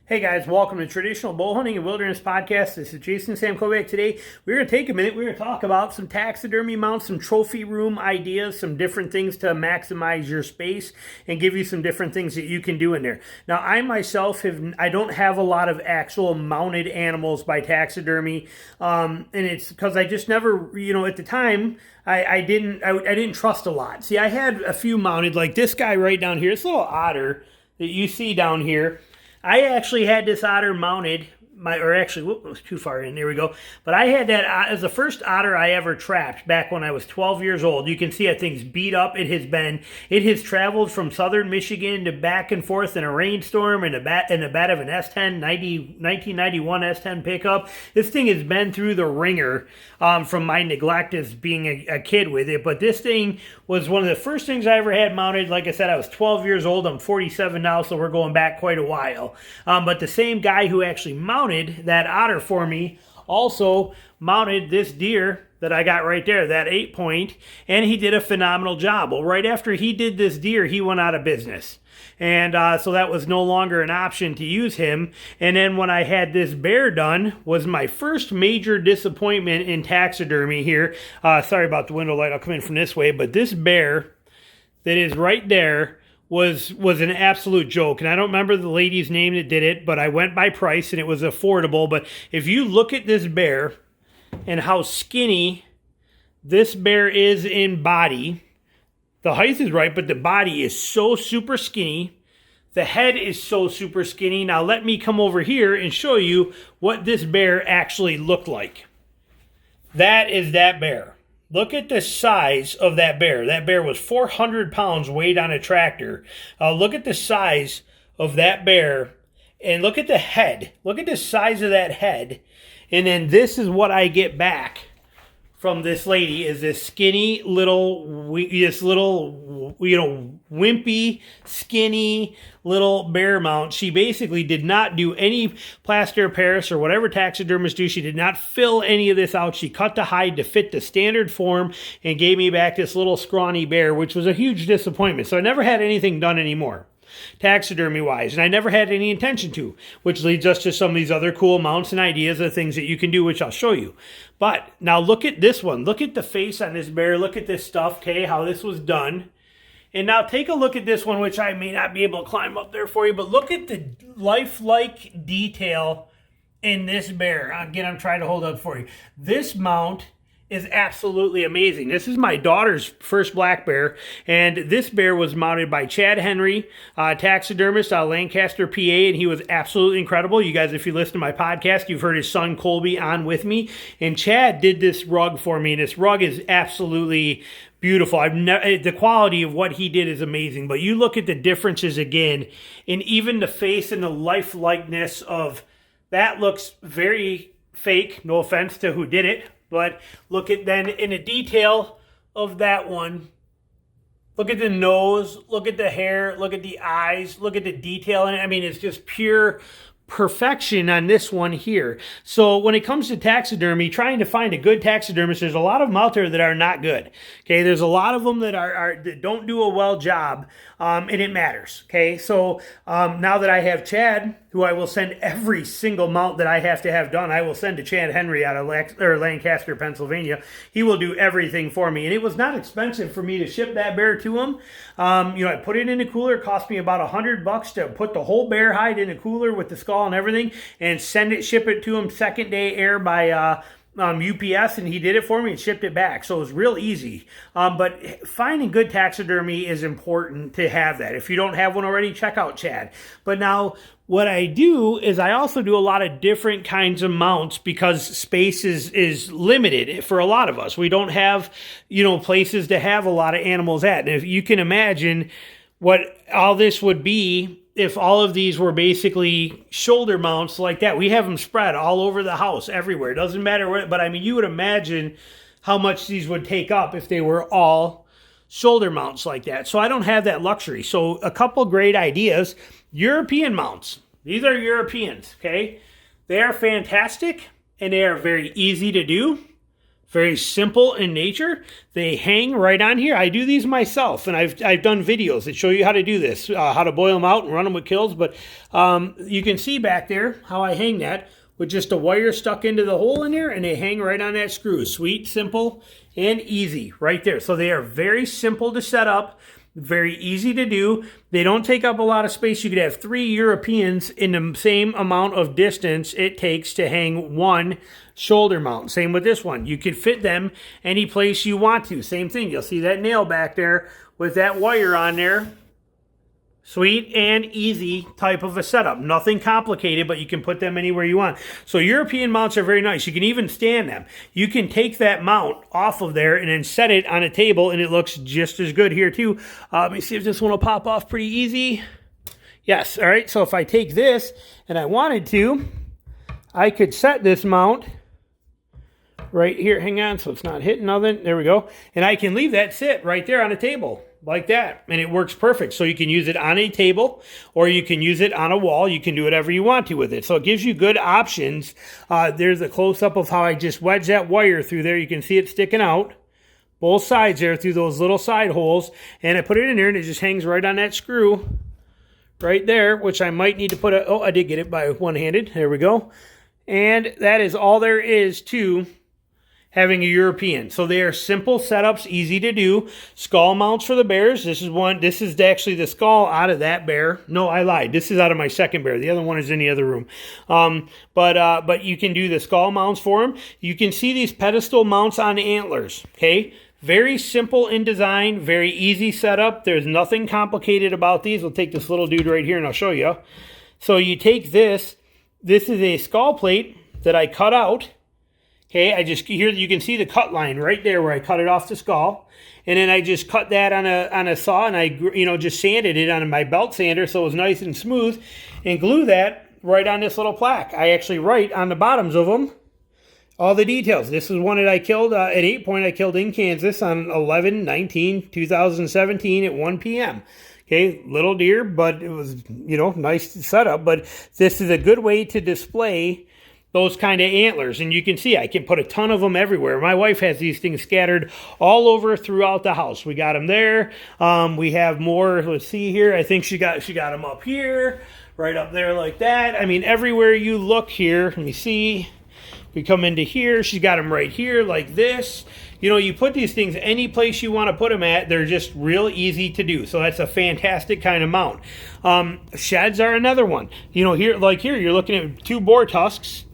Hey guys, welcome to Traditional Bow Hunting and Wilderness Podcast. This is Jason Sam Kovac. Today, we're going to take a minute. We're going to talk about some taxidermy mounts, some trophy room ideas, some different things to maximize your space and give you some different things that you can do in there. Now, I myself I don't have a lot of actual mounted animals by taxidermy, and it's because I just never, at the time, I didn't trust a lot. See, I had a few mounted, like this guy right down here, this little otter that you see down here. I actually had this otter mounted, it was too far in, there we go. But I had that as the first otter I ever trapped back when I was 12 years old. You can see that thing's beat up. It has traveled from southern Michigan to back and forth in a rainstorm in the bed of an S10 1991 S10 pickup. This thing has been through the ringer from my neglect as being a kid with it. But this thing was one of the first things I ever had mounted. Like I said, I was 12 years old. I'm 47 now, so we're going back quite a while. But the same guy who actually mounted that otter for me also mounted this deer that I got right there, that 8-point, and he did a phenomenal job. Well, right after he did this deer, he went out of business. And so that was no longer an option to use him. And then when I had this bear done, was my first major disappointment in taxidermy here. Sorry about the window light, I'll come in from this way, but this bear that is right there was an absolute joke. And I don't remember the lady's name that did it, but I went by price and it was affordable. But if you look at this bear and how skinny this bear is in body, the height is right, but the body is so super skinny. The head is so super skinny. Now let me come over here and show you what this bear actually looked like. That is that bear. Look at the size of that bear. That bear was 400 pounds weighed on a tractor. Look at the size of that bear and look at the head. Look at the size of that head. And then this is what I get back from this lady, is this skinny little, wimpy, skinny little bear mount. She basically did not do any plaster of Paris or whatever taxidermists do. She did not fill any of this out. She cut the hide to fit the standard form and gave me back this little scrawny bear, which was a huge disappointment. So I never had anything done anymore, taxidermy wise, and I never had any intention to, which leads us to some of these other cool mounts and ideas of things that you can do, which I'll show you. But now look at this one. Look at the face on this bear. Look at this stuff, okay, how this was done. And now take a look at this one, which I may not be able to climb up there for you, but look at the lifelike detail in this bear. Again, I'm trying to hold up for you. This mount is absolutely amazing. This is my daughter's first black bear, and this bear was mounted by Chad Henry, taxidermist out of Lancaster, PA, and he was absolutely incredible. You guys, if you listen to my podcast, you've heard his son Colby on with me, and Chad did this rug for me, and this rug is absolutely beautiful. The quality of what he did is amazing, but you look at the differences again, and even the face and the lifelikeness of that looks very fake. No offense to who did it. But look at then in the detail of that one. Look at the nose, look at the hair, look at the eyes, look at the detail in it. I mean, it's just pure perfection on this one here. So when it comes to taxidermy, trying to find a good taxidermist, there's a lot of them out there that are not good. Okay, there's a lot of them that that don't do a well job, and it matters. Okay, so now that I have Chad, who I will send every single mount that I have to have done, I will send to Chad Henry out of Lancaster, Pennsylvania. He will do everything for me, and it was not expensive for me to ship that bear to him. I put it in a cooler. It cost me about $100 to put the whole bear hide in a cooler with the skull and everything, and ship it to him second day air by UPS, and he did it for me and shipped it back. So it was real easy. But finding good taxidermy is important to have that. If you don't have one already, check out Chad. But now what I do is I also do a lot of different kinds of mounts because space is limited for a lot of us. We don't have, places to have a lot of animals at. And if you can imagine what all this would be if all of these were basically shoulder mounts like that. We have them spread all over the house, everywhere. It doesn't matter where, but I mean, you would imagine how much these would take up if they were all shoulder mounts like that. So I don't have that luxury. So a couple great ideas. European mounts. These are Europeans, okay? They are fantastic, and they are very easy to do, Very simple in nature. They hang right on here. I do these myself, and I've done videos that show you how to do this, how to boil them out and run them with kills. But you can see back there how I hang that with just a wire stuck into the hole in there, and they hang right on that screw. Sweet, simple, and easy right there. So they are very simple to set up. Very easy to do. They don't take up a lot of space. You could have 3 Europeans in the same amount of distance it takes to hang one shoulder mount. Same with this one. You could fit them any place you want to. Same thing. You'll see that nail back there with that wire on there. Sweet and easy type of a setup. Nothing complicated, but you can put them anywhere you want. So European mounts are very nice. You can even stand them. You can take that mount off of there and then set it on a table, and it looks just as good here too. Let me see if this one will pop off pretty easy. Yes, all right. So if I take this and I wanted to, I could set this mount right here. Hang on, so it's not hitting nothing. There we go. And I can leave that sit right there on a table. Like that, and it works perfect. So you can use it on a table, or you can use it on a wall. You can do whatever you want to with it. So it gives you good options. There's a close-up of how I just wedge that wire through there. You can see it sticking out both sides there through those little side holes, and I put it in there, and it just hangs right on that screw right there, which I might need to put a... Oh, I did get it by one-handed. There we go. And that is all there is to having a European. So they are simple setups, easy to do. Skull mounts for the bears. This is one. This is actually the skull out of that bear. No, I lied. This is out of my second bear. The other one is in the other room. But you can do the skull mounts for them. You can see these pedestal mounts on antlers. Okay. Very simple in design, very easy setup. There's nothing complicated about these. We'll take this little dude right here and I'll show you. So you take this. This is a skull plate that I cut out. Okay, here you can see the cut line right there where I cut it off the skull, and then I just cut that on a saw, and I just sanded it on my belt sander so it was nice and smooth, and glue that right on this little plaque. I actually write on the bottoms of them all the details. This is one that I killed at 8 Point. I killed in Kansas on 11/19/2017 at 1 p.m. Okay, little deer, but it was nice setup. But this is a good way to display those kind of antlers, and you can see I can put a ton of them everywhere. My wife has these things scattered all over throughout the house. We got them there. We have more. Let's see here. I think she got them up here, right up there like that. I mean, everywhere you look here. Let me see. We come into here. She's got them right here like this. You put these things any place you want to put them at. They're just real easy to do. So that's a fantastic kind of mount. Sheds are another one. Here you're looking at 2 boar tusks.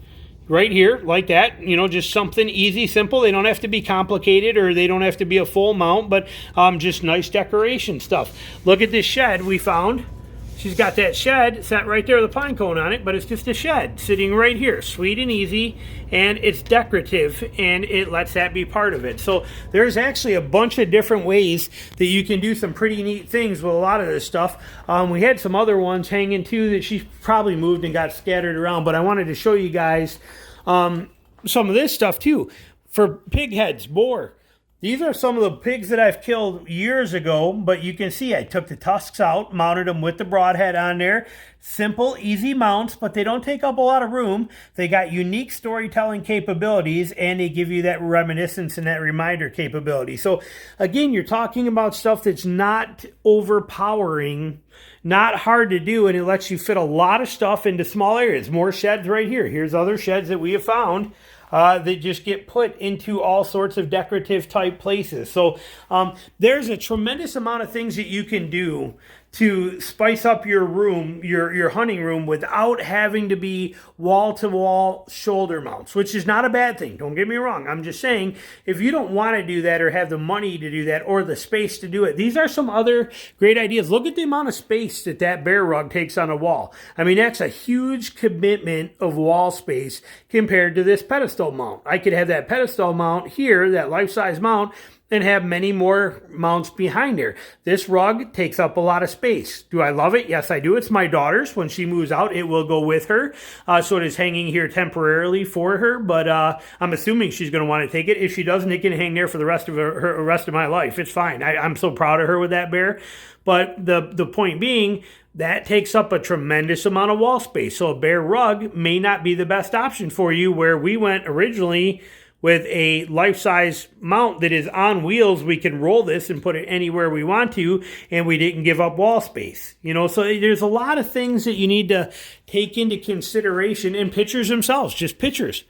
Right here, like that, just something easy, simple. They don't have to be complicated, or they don't have to be a full mount, but just nice decoration stuff. Look at this shed we found. She's got that shed set right there with a pine cone on it, but it's just a shed sitting right here. Sweet and easy, and it's decorative, and it lets that be part of it. So there's actually a bunch of different ways that you can do some pretty neat things with a lot of this stuff. We had some other ones hanging too that she probably moved and got scattered around, but I wanted to show you guys some of this stuff too. For pig heads, boar. These are some of the pigs that I've killed years ago, but you can see I took the tusks out, mounted them with the broadhead on there. Simple, easy mounts, but they don't take up a lot of room. They got unique storytelling capabilities, and they give you that reminiscence and that reminder capability. So again, you're talking about stuff that's not overpowering, not hard to do, and it lets you fit a lot of stuff into small areas. More sheds right here. Here's other sheds that we have found that just get put into all sorts of decorative type places. So there's a tremendous amount of things that you can do to spice up your room, your hunting room, without having to be wall-to-wall shoulder mounts, which is not a bad thing. Don't get me wrong. I'm just saying, if you don't want to do that or have the money to do that or the space to do it, these are some other great ideas. Look at the amount of space that bear rug takes on a wall. I mean, that's a huge commitment of wall space compared to this pedestal mount. I could have that pedestal mount here, that life-size mount, and have many more mounts behind there. This rug takes up a lot of space. Do I love it? Yes, I do. It's my daughter's. When she moves out, it will go with her. So it is hanging here temporarily for her, but I'm assuming she's going to want to take it. If she doesn't, it can hang there for the rest of her rest of my life. It's fine. I'm so proud of her with that bear. But the point being, that takes up a tremendous amount of wall space. So a bear rug may not be the best option for you. Where we went originally with a life-size mount that is on wheels. We can roll this and put it anywhere we want to, and we didn't give up wall space. You know, so there's a lot of things that you need to take into consideration in pictures themselves, just pictures.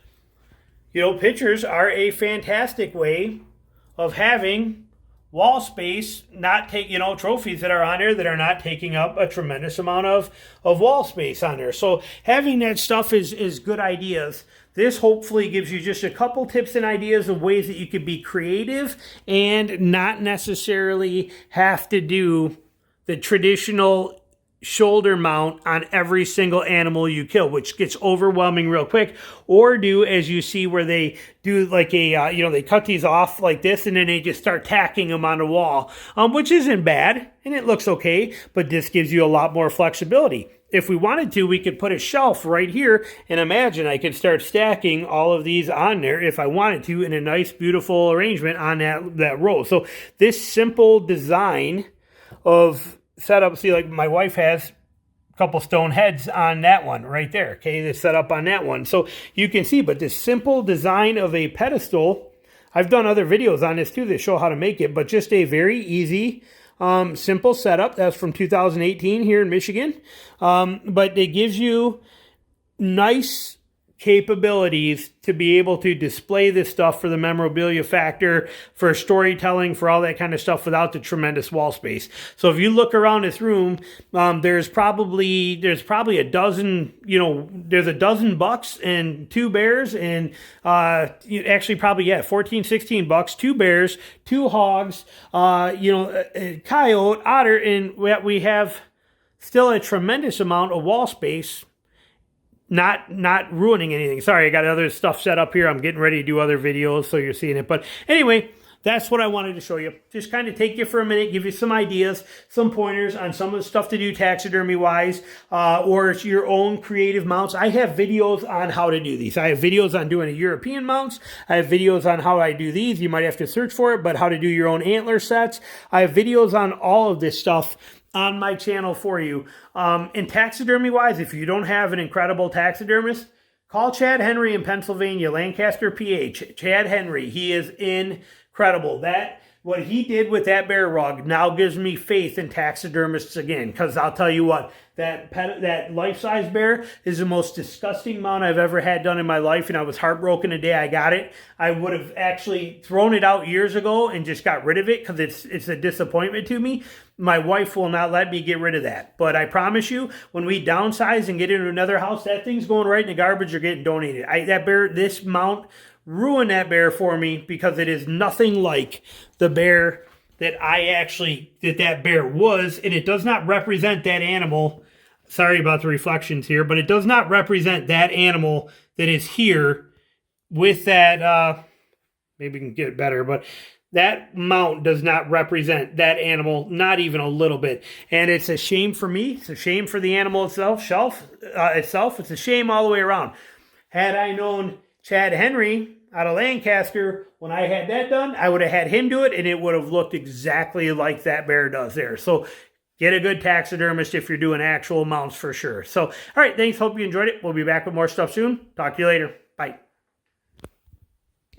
You know, pictures are a fantastic way of having wall space, not take, you know, trophies that are on there that are not taking up a tremendous amount of wall space on there. So having that stuff is good ideas. This hopefully gives you just a couple tips and ideas of ways that you could be creative and not necessarily have to do the traditional shoulder mount on every single animal you kill, which gets overwhelming real quick. Or do as you see where they do like a, you know, they cut these off like this and then they just start tacking them on the wall, which isn't bad and it looks okay, but this gives you a lot more flexibility. If we wanted to, we could put a shelf right here and imagine I could start stacking all of these on there if I wanted to in a nice, beautiful arrangement on that row. So this simple design of setup, see, like my wife has a couple stone heads on that one right there, okay, that's set up on that one. So you can see, but this simple design of a pedestal, I've done other videos on this too that show how to make it, but just a very easy, simple setup. That's from 2018 here in Michigan. But it gives you nice capabilities to be able to display this stuff for the memorabilia factor, for storytelling, for all that kind of stuff without the tremendous wall space. So if you look around this room, there's probably a dozen, you know, there's a dozen bucks and 2 bears and actually probably, yeah, 14, 16 bucks, 2 bears, 2 hogs, you know, a coyote, otter, and we have still a tremendous amount of wall space. Not ruining anything. Sorry, I got other stuff set up here. I'm getting ready to do other videos, so you're seeing it. But anyway, that's what I wanted to show you. Just kind of take you for a minute, give you some ideas, some pointers on some of the stuff to do taxidermy-wise, or your own creative mounts. I have videos on how to do these. I have videos on doing a European mounts. I have videos on how I do these. You might have to search for it, but how to do your own antler sets. I have videos on all of this stuff on my channel for you. And taxidermy-wise, if you don't have an incredible taxidermist, call Chad Henry in Pennsylvania, Lancaster, PA. Chad Henry, he is incredible. What he did with that bear rug now gives me faith in taxidermists again, because I'll tell you what, that life-size bear is the most disgusting mount I've ever had done in my life, and I was heartbroken the day I got it. I would have actually thrown it out years ago and just got rid of it because it's a disappointment to me. My wife will not let me get rid of that. But I promise you, when we downsize and get into another house, that thing's going right in the garbage or getting donated. This mount ruined that bear for me because it is nothing like the bear that bear was, and it does not represent that animal. Sorry about the reflections here, but it does not represent that animal that is here with that, maybe we can get it better, but that mount does not represent that animal, not even a little bit. And it's a shame for me. It's a shame for the animal itself. It's a shame all the way around. Had I known Chad Henry out of Lancaster, when I had that done, I would have had him do it, and it would have looked exactly like that bear does there. So get a good taxidermist if you're doing actual mounts for sure. So, all right, thanks. Hope you enjoyed it. We'll be back with more stuff soon. Talk to you later. Bye.